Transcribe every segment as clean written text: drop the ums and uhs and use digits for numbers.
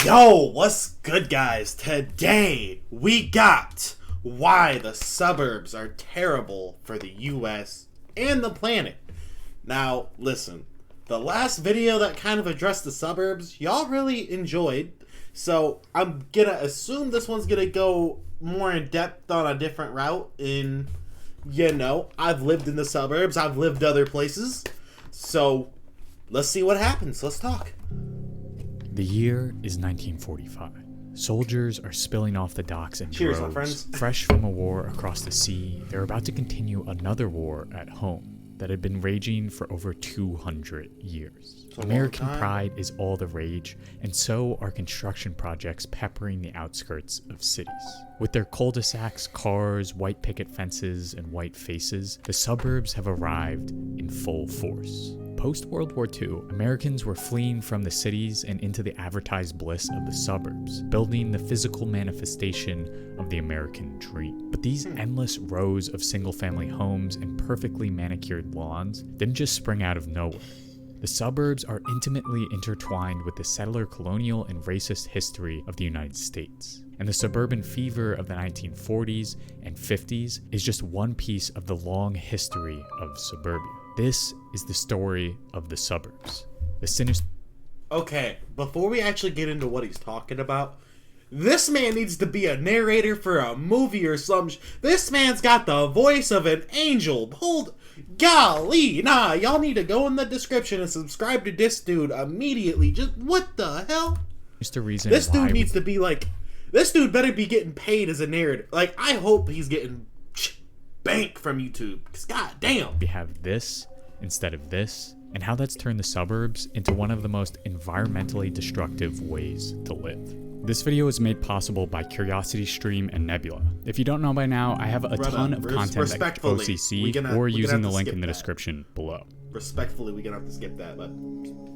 Yo, what's good, guys? Today we got why the suburbs are terrible for the US and the planet. Now, listen, the last video that kind of addressed the suburbs, y'all really enjoyed. So I'm gonna assume this one's gonna go more in depth on a different route. I've lived in the suburbs, I've lived other places. So let's see what happens. Let's talk. The year is 1945. Soldiers are spilling off the docks in Cheers, my droves. friends. Fresh from a war across the sea, they're about to continue another war at home that had been raging for over 200 years. American pride is all the rage, and so are construction projects peppering the outskirts of cities. With their cul-de-sacs, cars, white picket fences, and white faces, the suburbs have arrived in full force. Post-World War II, Americans were fleeing from the cities and into the advertised bliss of the suburbs, building the physical manifestation of the American dream. But these endless rows of single-family homes and perfectly manicured lawns didn't just spring out of nowhere. The suburbs are intimately intertwined with the settler colonial and racist history of the United States. And the suburban fever of the 1940s and 50s is just one piece of the long history of suburbia. This is the story of the suburbs. The sinister. Okay, before we actually get into what he's talking about, this man needs to be a narrator for a movie or something. This man's got the voice of an angel. Golly, y'all need to go in the description and subscribe to this dude immediately. Just, what the hell? Just a reason this dude needs to be like, this dude better be getting paid as a narrator. Like, I hope he's getting bank from YouTube, because goddamn. We have this instead of this, and how that's turned the suburbs into one of the most environmentally destructive ways to live. This video is made possible by CuriosityStream and Nebula. If you don't know by now, I have a ton of content at OCC or using the link in the description below. Respectfully, we're gonna have to skip that, but...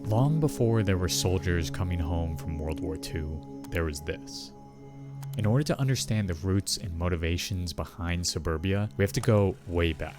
Long before there were soldiers coming home from World War II, there was this. In order to understand the roots and motivations behind suburbia, we have to go way back.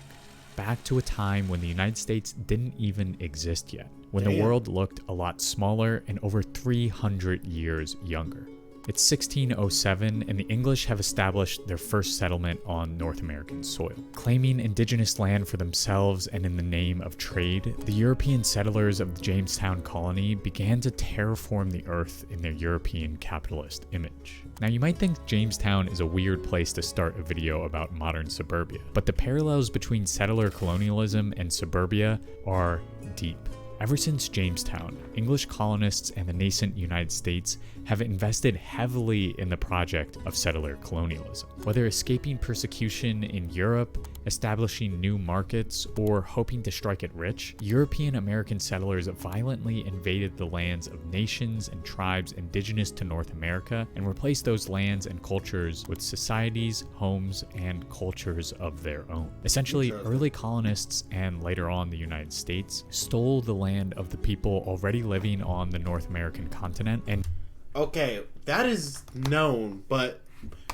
Back to a time when the United States didn't even exist yet, when the world looked a lot smaller and over 300 years younger. It's 1607, and the English have established their first settlement on North American soil. Claiming indigenous land for themselves and in the name of trade, the European settlers of the Jamestown colony began to terraform the earth in their European capitalist image. Now, you might think Jamestown is a weird place to start a video about modern suburbia, but the parallels between settler colonialism and suburbia are deep. Ever since Jamestown, English colonists and the nascent United States have invested heavily in the project of settler colonialism. Whether escaping persecution in Europe, establishing new markets, or hoping to strike it rich, European American settlers violently invaded the lands of nations and tribes indigenous to North America and replaced those lands and cultures with societies, homes, and cultures of their own. Essentially, early colonists and later on the United States stole the land of the people already living on the North American continent and... Okay, that is known, but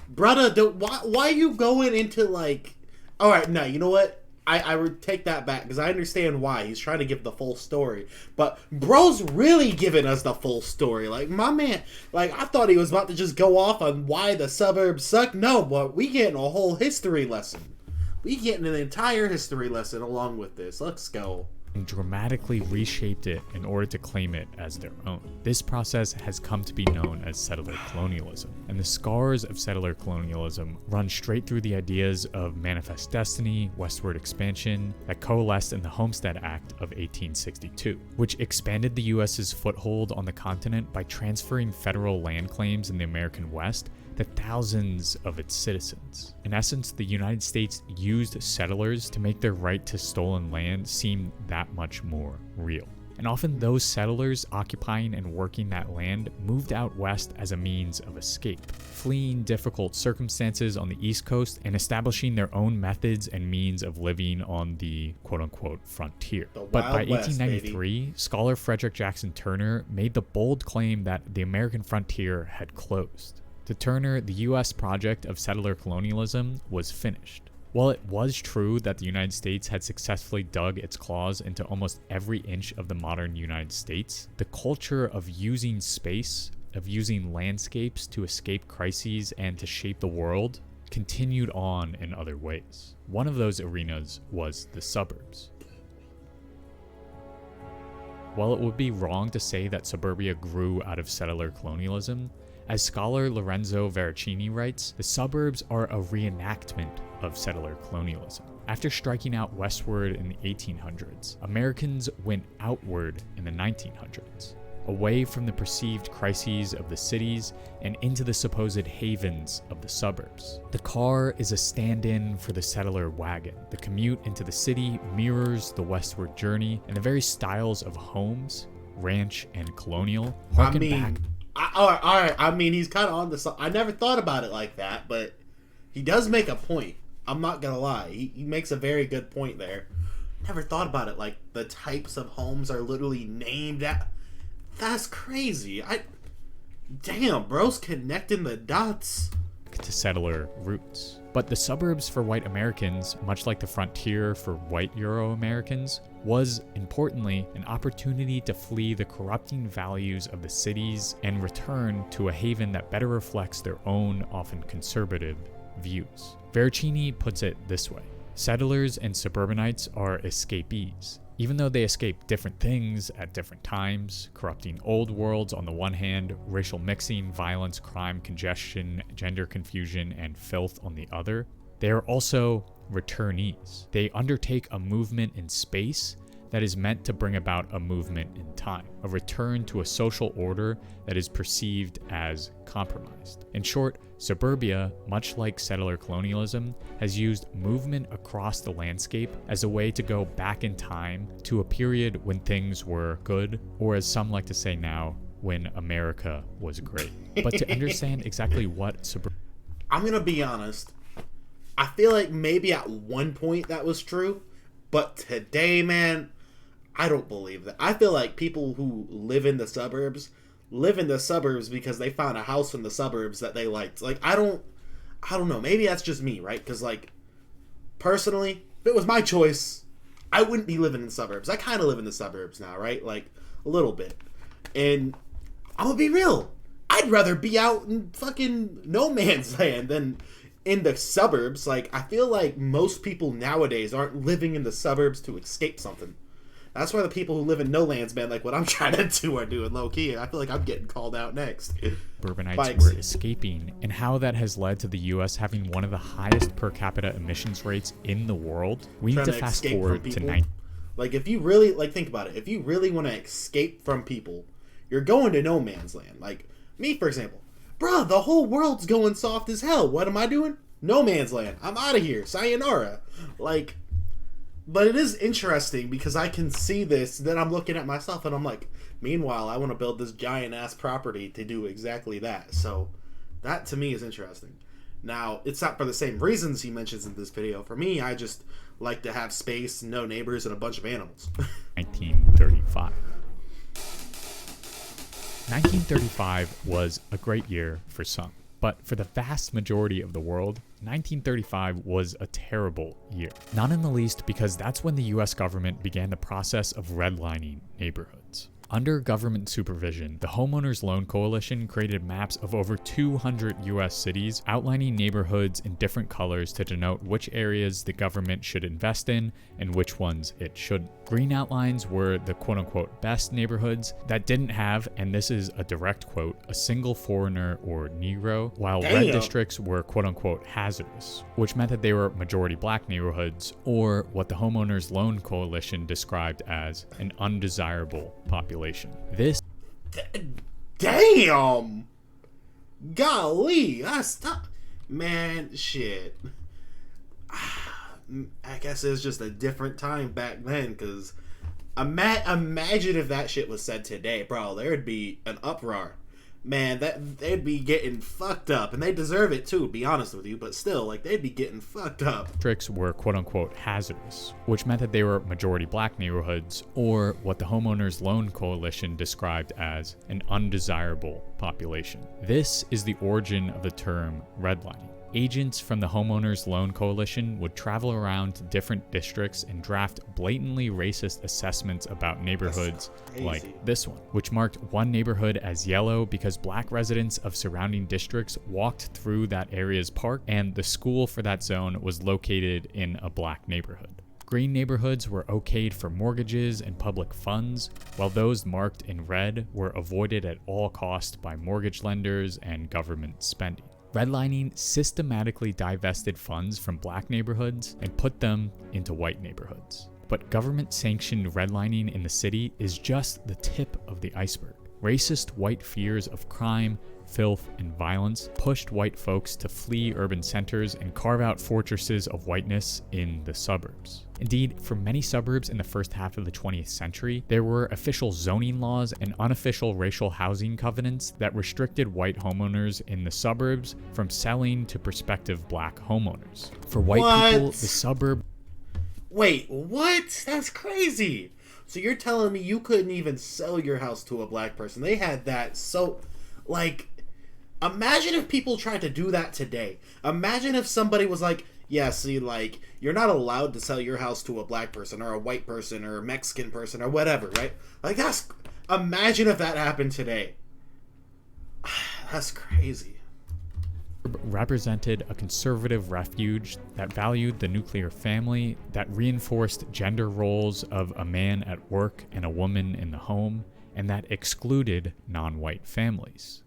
brother, why are you going into like... Alright, no, you know what? I would take that back, because I understand why. He's trying to give the full story. But bro's really giving us the full story. Like, my man, like, I thought he was about to just go off on why the suburbs suck. No, but we getting a whole history lesson. We getting an entire history lesson along with this. Let's go. And dramatically reshaped it in order to claim it as their own. This process has come to be known as settler colonialism, and the scars of settler colonialism run straight through the ideas of manifest destiny, westward expansion, that coalesced in the Homestead Act of 1862, which expanded the US's foothold on the continent by transferring federal land claims in the American West to thousands of its citizens. In essence, the United States used settlers to make their right to stolen land seem that much more real. And often those settlers occupying and working that land moved out west as a means of escape, fleeing difficult circumstances on the East Coast and establishing their own methods and means of living on the quote-unquote frontier. But by 1893, scholar Frederick Jackson Turner made the bold claim that the American frontier had closed. To Turner, the U.S. project of settler colonialism was finished. While it was true that the United States had successfully dug its claws into almost every inch of the modern United States, the culture of using space of using landscapes to escape crises and to shape the world continued on in other ways. One of those arenas was the suburbs. While it would be wrong to say that suburbia grew out of settler colonialism, as scholar Lorenzo Veracini writes, the suburbs are a reenactment of settler colonialism. After striking out westward in the 1800s, Americans went outward in the 1900s, away from the perceived crises of the cities and into the supposed havens of the suburbs. The car is a stand-in for the settler wagon. The commute into the city mirrors the westward journey, and the very styles of homes, ranch, and colonial harken back. All right. I mean, he's kind of on the. I never thought about it like that, but he does make a point. I'm not gonna lie. He makes a very good point there. Never thought about it like the types of homes are literally named at. That's crazy. Damn, bro's connecting the dots. To settler roots. But the suburbs for white Americans, much like the frontier for white Euro-Americans, was, importantly, an opportunity to flee the corrupting values of the cities and return to a haven that better reflects their own, often conservative, views. Veracini puts it this way: settlers and suburbanites are escapees. Even though they escape different things at different times, corrupting old worlds on the one hand, racial mixing, violence, crime, congestion, gender confusion, and filth on the other, they are also returnees. They undertake a movement in space that is meant to bring about a movement in time, a return to a social order that is perceived as compromised. In short, suburbia, much like settler colonialism, has used movement across the landscape as a way to go back in time to a period when things were good, or as some like to say now, when America was great. But to understand exactly what suburbia... I'm gonna be honest. I feel like maybe at one point that was true, but today, man, I don't believe that. I feel like people who live in the suburbs because they found a house in the suburbs that they liked. Like, I don't know. Maybe that's just me, right? Because, like, personally, if it was my choice, I wouldn't be living in the suburbs. I kind of live in the suburbs now, right? Like, a little bit. And I'm gonna be real. I'd rather be out in fucking no man's land than in the suburbs. Like, I feel like most people nowadays aren't living in the suburbs to escape something. That's why the people who live in no lands, man, like what I'm trying to do are doing low key. I feel like I'm getting called out next. Suburbanites were escaping, and how that has led to the US having one of the highest per capita emissions rates in the world. We need to fast forward to Like, if you really, like, think about it. If you really want to escape from people, you're going to no man's land. Like, me, for example. Bruh, the whole world's going soft as hell. What am I doing? No man's land. I'm out of here. Sayonara. Like... But it is interesting because I can see this, then I'm looking at myself and I'm like, meanwhile, I want to build this giant-ass property to do exactly that. So that, to me, is interesting. Now, it's not for the same reasons he mentions in this video. For me, I just like to have space, no neighbors, and a bunch of animals. 1935. 1935 was a great year for some. But for the vast majority of the world, 1935 was a terrible year. Not in the least because that's when the US government began the process of redlining neighborhoods. Under government supervision, the Homeowners Loan Coalition created maps of over 200 US cities, outlining neighborhoods in different colors to denote which areas the government should invest in and which ones it shouldn't. Green outlines were the quote-unquote best neighborhoods that didn't have, and this is a direct quote, a single foreigner or Negro, while red districts were quote-unquote hazardous, which meant that they were majority black neighborhoods, or what the Homeowners Loan Coalition described as an undesirable population. This damn, golly, that's tough, man. Shit. I guess it's just a different time back then. Because imagine if that shit was said today, bro. There'd be an uproar. Man, they'd be getting fucked up, and they deserve it too, to be honest with you, but still, like, they'd be getting fucked up. Districts were quote-unquote hazardous, which meant that they were majority black neighborhoods, or what the Homeowners Loan Coalition described as an undesirable population. This is the origin of the term redlining. Agents from the Homeowners Loan Coalition would travel around to different districts and draft blatantly racist assessments about neighborhoods like this one, which marked one neighborhood as yellow because black residents of surrounding districts walked through that area's park, and the school for that zone was located in a black neighborhood. Green neighborhoods were okayed for mortgages and public funds, while those marked in red were avoided at all costs by mortgage lenders and government spending. Redlining systematically divested funds from black neighborhoods and put them into white neighborhoods. But government-sanctioned redlining in the city is just the tip of the iceberg. Racist white fears of crime, filth, and violence pushed white folks to flee urban centers and carve out fortresses of whiteness in the suburbs. Indeed, for many suburbs in the first half of the 20th century, there were official zoning laws and unofficial racial housing covenants that restricted white homeowners in the suburbs from selling to prospective black homeowners. For white people, the suburb... Wait, what? That's crazy! So you're telling me you couldn't even sell your house to a black person? They had that so... Like... Imagine if people tried to do that today. Imagine if somebody was like, yeah, see, like, you're not allowed to sell your house to a black person or a white person or a Mexican person or whatever, right? Like, that's... Imagine if that happened today. That's crazy. Represented a conservative refuge that valued the nuclear family, that reinforced gender roles of a man at work and a woman in the home, and that excluded non-white families.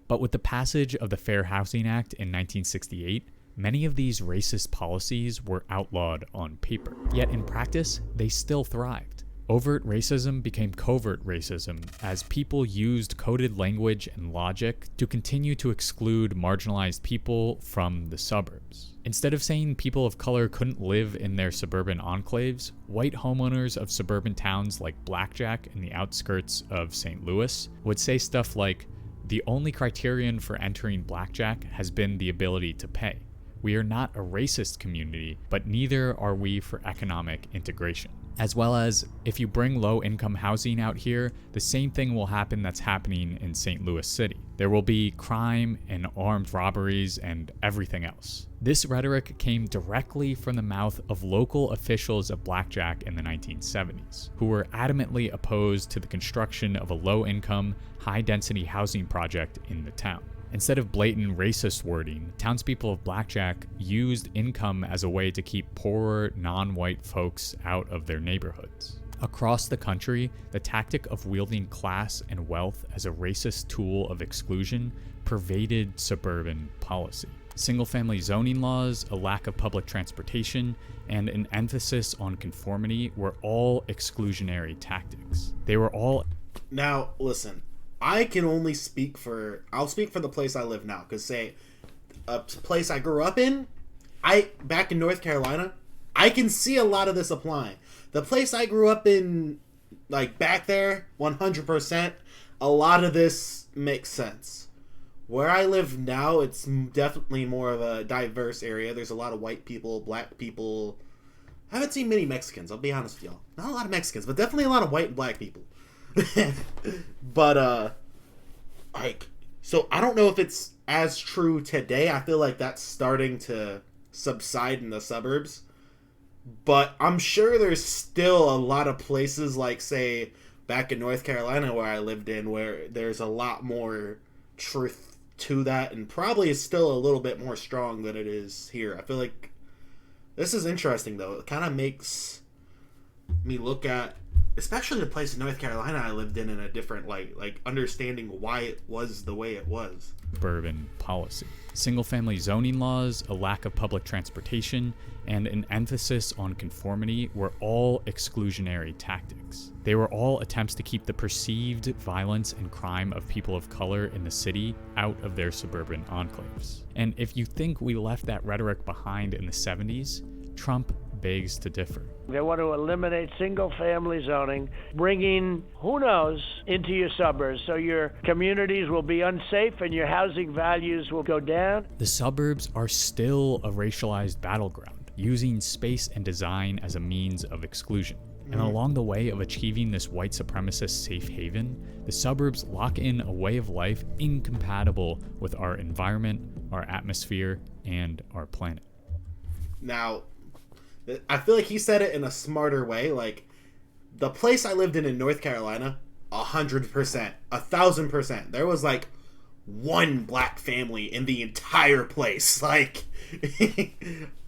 But with the passage of the Fair Housing Act in 1968, many of these racist policies were outlawed on paper. Yet in practice, they still thrived. Overt racism became covert racism as people used coded language and logic to continue to exclude marginalized people from the suburbs. Instead of saying people of color couldn't live in their suburban enclaves, white homeowners of suburban towns like Blackjack in the outskirts of St. Louis would say stuff like, "The only criterion for entering Blackjack has been the ability to pay. We are not a racist community, but neither are we for economic integration." As well as, if you bring low-income housing out here, the same thing will happen that's happening in St. Louis City. There will be crime and armed robberies and everything else. This rhetoric came directly from the mouth of local officials of Blackjack in the 1970s, who were adamantly opposed to the construction of a low-income, high-density housing project in the town. Instead of blatant racist wording, townspeople of Blackjack used income as a way to keep poorer, non-white folks out of their neighborhoods. Across the country, the tactic of wielding class and wealth as a racist tool of exclusion pervaded suburban policy. Single-family zoning laws, a lack of public transportation, and an emphasis on conformity were all exclusionary tactics. They were all... Now, listen. I can only speak for... I'll speak for the place I live now. Because, say, a place I grew up in, back in North Carolina, I can see a lot of this applying. The place I grew up in, like, back there, 100%, a lot of this makes sense. Where I live now, it's definitely more of a diverse area. There's a lot of white people, black people. I haven't seen many Mexicans, I'll be honest with y'all. Not a lot of Mexicans, but definitely a lot of white and black people. But like, so I don't know if it's as true today. I feel like that's starting to subside in the suburbs, but I'm sure there's still a lot of places, like, say, back in North Carolina where I lived in, where there's a lot more truth to that, and probably is still a little bit more strong than it is here. I feel like this is interesting, though. It kind of makes me look at, especially the place in North Carolina I lived in a different light, like understanding why it was the way it was. Suburban policy. Single-family zoning laws, a lack of public transportation, and an emphasis on conformity were all exclusionary tactics. They were all attempts to keep the perceived violence and crime of people of color in the city out of their suburban enclaves. And if you think we left that rhetoric behind in the 70s, Trump begs to differ. They want to eliminate single-family zoning, bringing, who knows, into your suburbs, so your communities will be unsafe and your housing values will go down. The suburbs are still a racialized battleground, using space and design as a means of exclusion. And along the way of achieving this white supremacist safe haven, the suburbs lock in a way of life incompatible with our environment, our atmosphere, and our planet. Now, I feel like he said it in a smarter way. Like, the place I lived in North Carolina, 100%, 1,000%. There was like one black family in the entire place. Like,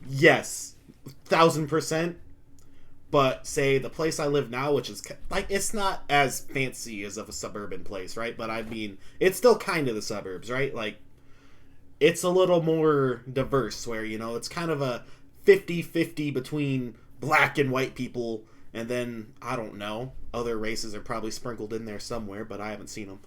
yes, 1,000%. But say the place I live now, which is like, it's not as fancy as of a suburban place, right? But I mean, it's still kind of the suburbs, right? Like, it's a little more diverse where, you know, it's kind of a 50-50 between black and white people. And then, I don't know, other races are probably sprinkled in there somewhere, but I haven't seen them.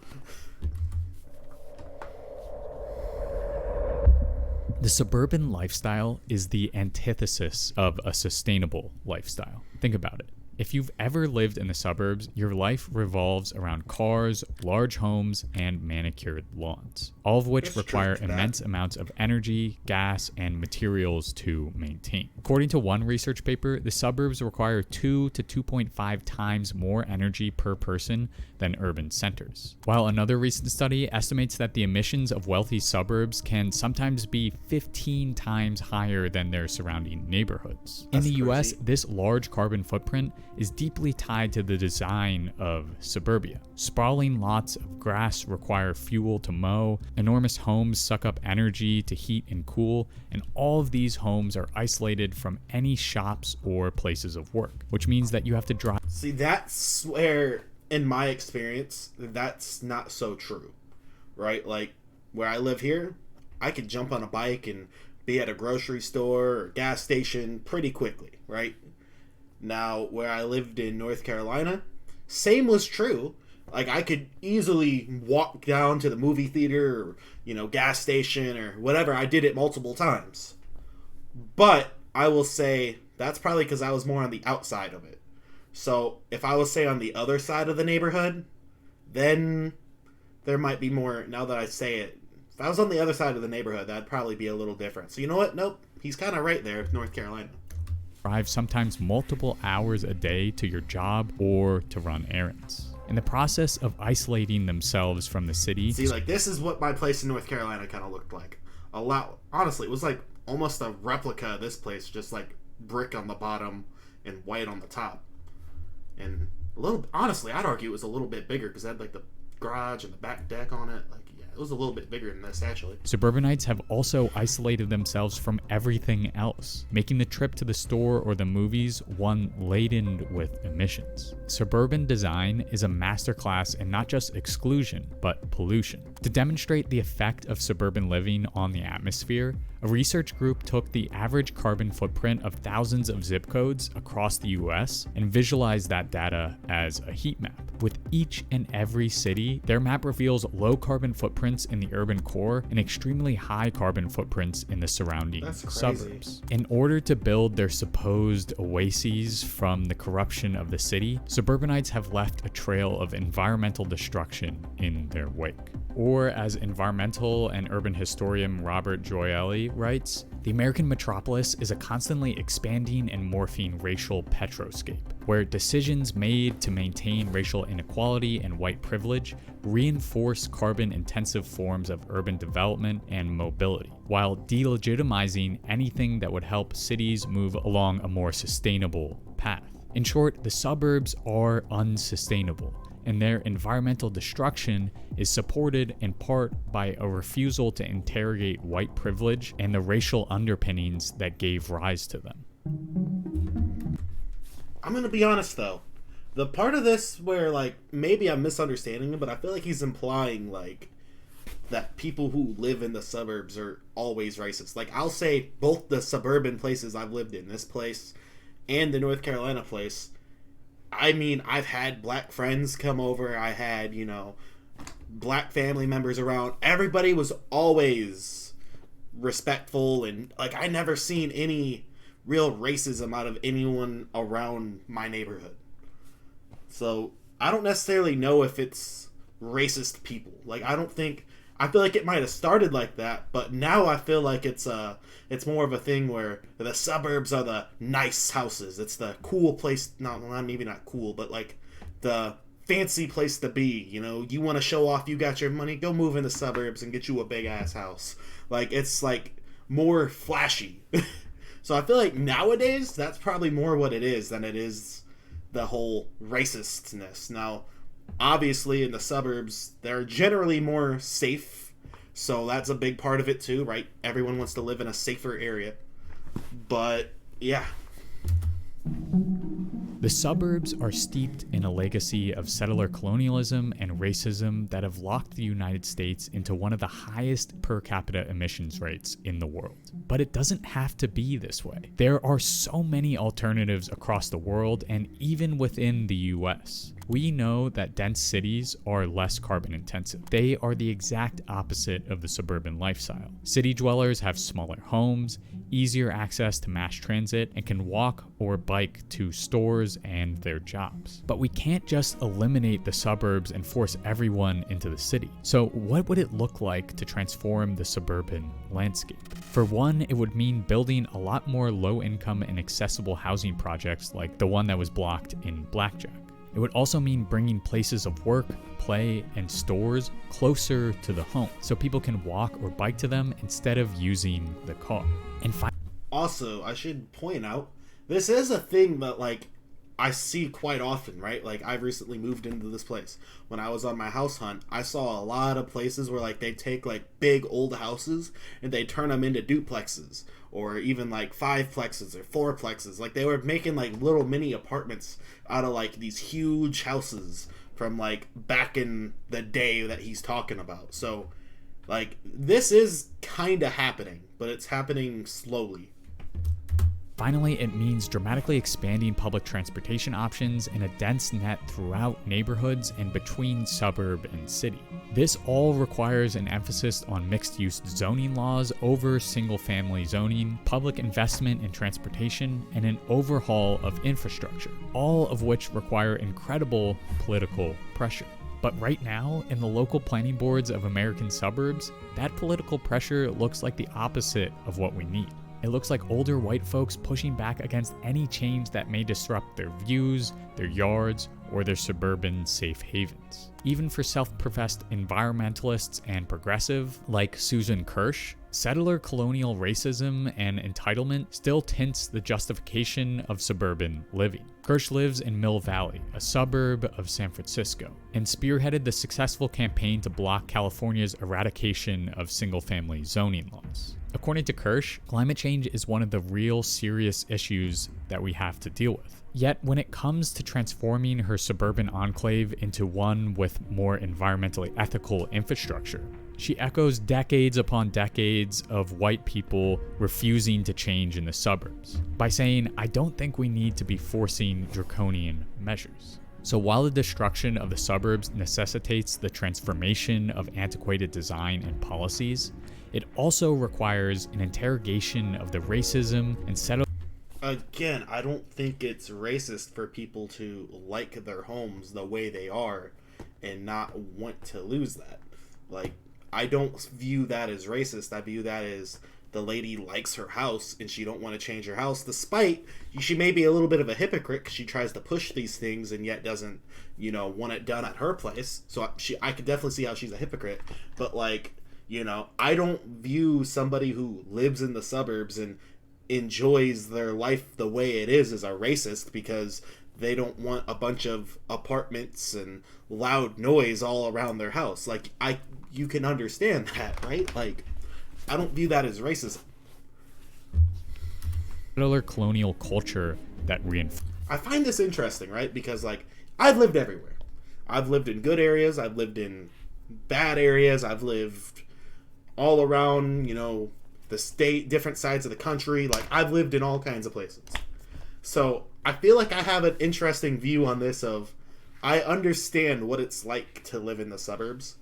The suburban lifestyle is the antithesis of a sustainable lifestyle. Think about it. If you've ever lived in the suburbs, your life revolves around cars, large homes, and manicured lawns, all of which require immense amounts of energy, gas, and materials to maintain. According to one research paper, the suburbs require 2 to 2.5 times more energy per person than urban centers. While another recent study estimates that the emissions of wealthy suburbs can sometimes be 15 times higher than their surrounding neighborhoods. In the US, this large carbon footprint is deeply tied to the design of suburbia. Sprawling lots of grass require fuel to mow, enormous homes suck up energy to heat and cool, and all of these homes are isolated from any shops or places of work, which means that you have to drive. See, that's where, in my experience, that's not so true, right? Like, where I live here, I could jump on a bike and be at a grocery store or gas station pretty quickly, right? Now, where I lived in North Carolina, same was true. Like, I could easily walk down to the movie theater or, you know, gas station or whatever. I did it multiple times. But I will say that's probably because I was more on the outside of it. So if I was, say, on the other side of the neighborhood, then there might be more, now that I say it. If I was on the other side of the neighborhood, that'd probably be a little different. So you know what? Nope. He's kind of right there, North Carolina. Drive sometimes multiple hours a day to your job or to run errands. In the process of isolating themselves from the city. See, like, this is what my place in North Carolina kind of looked like. A lot, honestly, it was like almost a replica of this place, just like brick on the bottom and white on the top. And a little, honestly, I'd argue it was a little bit bigger because it had like the garage and the back deck on it. Like, yeah, it was a little bit bigger than this, actually. Suburbanites have also isolated themselves from everything else, making the trip to the store or the movies one laden with emissions. Suburban design is a masterclass in not just exclusion, but pollution. To demonstrate the effect of suburban living on the atmosphere, a research group took the average carbon footprint of thousands of zip codes across the US and visualized that data as a heat map. With each and every city, their map reveals low carbon footprints in the urban core and extremely high carbon footprints in the surrounding suburbs. In order to build their supposed oases from the corruption of the city, suburbanites have left a trail of environmental destruction in their wake. Or, as environmental and urban historian Robert Gioeli writes, the American metropolis is a constantly expanding and morphing racial petroscape, where decisions made to maintain racial inequality and white privilege reinforce carbon-intensive forms of urban development and mobility, while delegitimizing anything that would help cities move along a more sustainable path. In short, the suburbs are unsustainable, and their environmental destruction is supported in part by a refusal to interrogate white privilege and the racial underpinnings that gave rise to them. I'm going to be honest, though. The part of this where, like, maybe I'm misunderstanding him, but I feel like he's implying, like, that people who live in the suburbs are always racist. Like, I'll say both the suburban places I've lived in, this place and the North Carolina place, I mean, I've had black friends come over. I had, you know, black family members around. Everybody was always respectful, and, like, I never seen any real racism out of anyone around my neighborhood. So I don't necessarily know if it's racist people. Like, I don't think I feel like it might have started like that, but now I feel like it's more of a thing where the suburbs are the nice houses. It's the cool place, maybe not cool, but like the fancy place to be. You know, you want to show off you got your money, go move in the suburbs and get you a big ass house. Like, it's like more flashy. So I feel like nowadays that's probably more what it is than it is the whole racistness. Now, obviously in the suburbs they're generally more safe, so that's a big part of it too, right? Everyone wants to live in a safer area. But yeah, the suburbs are steeped in a legacy of settler colonialism and racism that have locked the United States into one of the highest per capita emissions rates in the world. But it doesn't have to be this way. There are so many alternatives across the world and even within the US. We know that dense cities are less carbon intensive. They are the exact opposite of the suburban lifestyle. City dwellers have smaller homes, easier access to mass transit, and can walk or bike to stores and their jobs. But we can't just eliminate the suburbs and force everyone into the city. So what would it look like to transform the suburban landscape? For one, it would mean building a lot more low-income and accessible housing projects like the one that was blocked in Blackjack. It would also mean bringing places of work, play, and stores closer to the home so people can walk or bike to them instead of using the car. And also, I should point out, this is a thing that, like, I see quite often, right? Like, I've recently moved into this place. When I was on my house hunt, I saw a lot of places where, like, they take, like, big old houses and they turn them into duplexes, or even, like, 5-plexes or 4-plexes. Like, they were making, like, little mini apartments out of, like, these huge houses from, like, back in the day that he's talking about. So, like, this is kind of happening, but it's happening slowly. Finally, it means dramatically expanding public transportation options in a dense net throughout neighborhoods and between suburb and city. This all requires an emphasis on mixed-use zoning laws over single-family zoning, public investment in transportation, and an overhaul of infrastructure, all of which require incredible political pressure. But right now, in the local planning boards of American suburbs, that political pressure looks like the opposite of what we need. It looks like older white folks pushing back against any change that may disrupt their views, their yards, or their suburban safe havens. Even for self-professed environmentalists and progressive, like Susan Kirsch, settler colonial racism and entitlement still tints the justification of suburban living. Kirsch lives in Mill Valley, a suburb of San Francisco, and spearheaded the successful campaign to block California's eradication of single-family zoning laws. According to Kirsch, climate change is one of the real serious issues that we have to deal with. Yet, when it comes to transforming her suburban enclave into one with more environmentally ethical infrastructure, she echoes decades upon decades of white people refusing to change in the suburbs by saying, "I don't think we need to be forcing draconian measures." So while the destruction of the suburbs necessitates the transformation of antiquated design and policies, it also requires an interrogation of the racism and settlement. Again, I don't think it's racist for people to like their homes the way they are and not want to lose that. Like, I don't view that as racist. I view that as the lady likes her house and she don't want to change her house, despite she may be a little bit of a hypocrite because she tries to push these things and yet doesn't, want it done at her place. So I could definitely see how she's a hypocrite. But, like, I don't view somebody who lives in the suburbs and enjoys their life the way it is as a racist because they don't want a bunch of apartments and loud noise all around their house. Like, you can understand that, right? Like, I don't view that as racism. Settler colonial culture that I find this interesting, right? Because, like, I've lived everywhere. I've lived in good areas. I've lived in bad areas. I've lived all around, the state, different sides of the country. Like, I've lived in all kinds of places. So I feel like I have an interesting view on this of, I understand what it's like to live in the suburbs.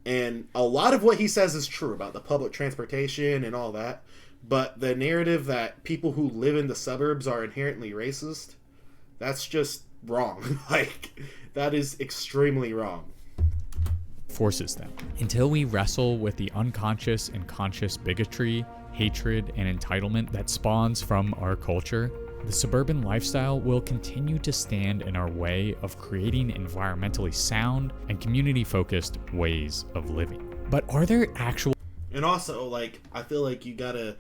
And a lot of what he says is true about the public transportation and all that. But the narrative that people who live in the suburbs are inherently racist, that's just wrong. Like, that is extremely wrong. forces them. Until we wrestle with the unconscious and conscious bigotry, hatred, and entitlement that spawns from our culture, the suburban lifestyle will continue to stand in our way of creating environmentally sound and community-focused ways of living. But are there actual... And also, like, I feel like you gotta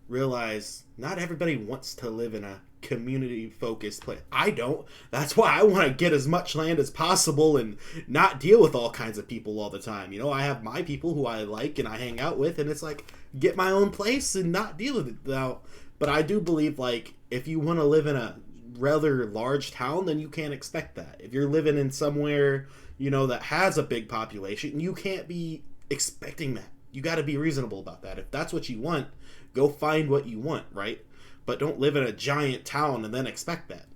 realize not everybody wants to live in a community-focused place. I don't. That's why I want to get as much land as possible and not deal with all kinds of people all the time. You know, I have my people who I like and I hang out with, and it's like, get my own place and not deal with it now. But I do believe, like, if you want to live in a rather large town, then you can't expect that. If you're living in somewhere, you know, that has a big population, you can't be expecting that. You got to be reasonable about that. If that's what you want, go find what you want, right? But don't live in a giant town and then expect that.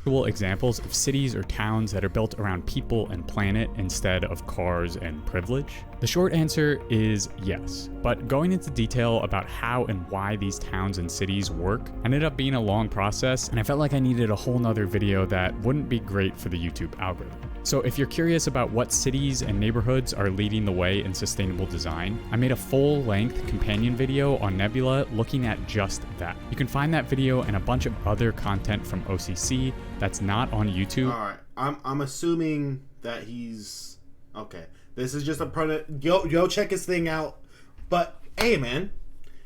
Examples of cities or towns that are built around people and planet instead of cars and privilege? The short answer is yes, but going into detail about how and why these towns and cities work ended up being a long process, and I felt like I needed a whole nother video that wouldn't be great for the YouTube algorithm. So if you're curious about what cities and neighborhoods are leading the way in sustainable design, I made a full-length companion video on Nebula looking at just that. You can find that video and a bunch of other content from OCC that's not on YouTube. All right, I'm assuming that he's okay. This is just a product. Go check his thing out. But hey, man,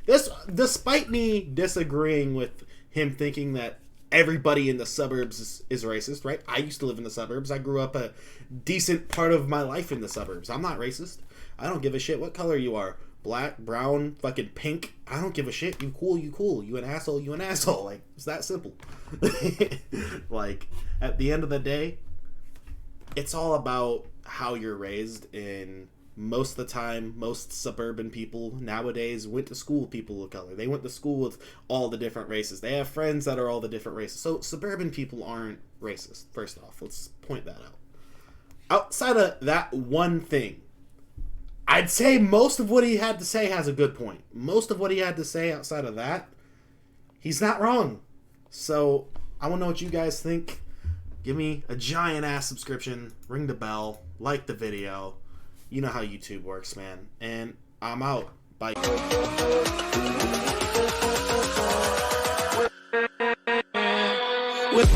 this, despite me disagreeing with him thinking that everybody in the suburbs is racist, right? I used to live in the suburbs. I grew up a decent part of my life in the suburbs. I'm not racist. I don't give a shit what color you are. Black, brown, fucking pink. I don't give a shit. You cool, you cool. You an asshole, you an asshole. Like, it's that simple. Like, at the end of the day, it's all about how you're raised. And most of the time, most suburban people nowadays went to school with people of color. They went to school with all the different races. They have friends that are all the different races. So suburban people aren't racist, first off. Let's point that out. Outside of that one thing, I'd say most of what he had to say has a good point. Most of what he had to say outside of that, he's not wrong. So I want to know what you guys think. Give me a giant ass subscription, ring the bell, like the video. You know how YouTube works, man. And I'm out. Bye. With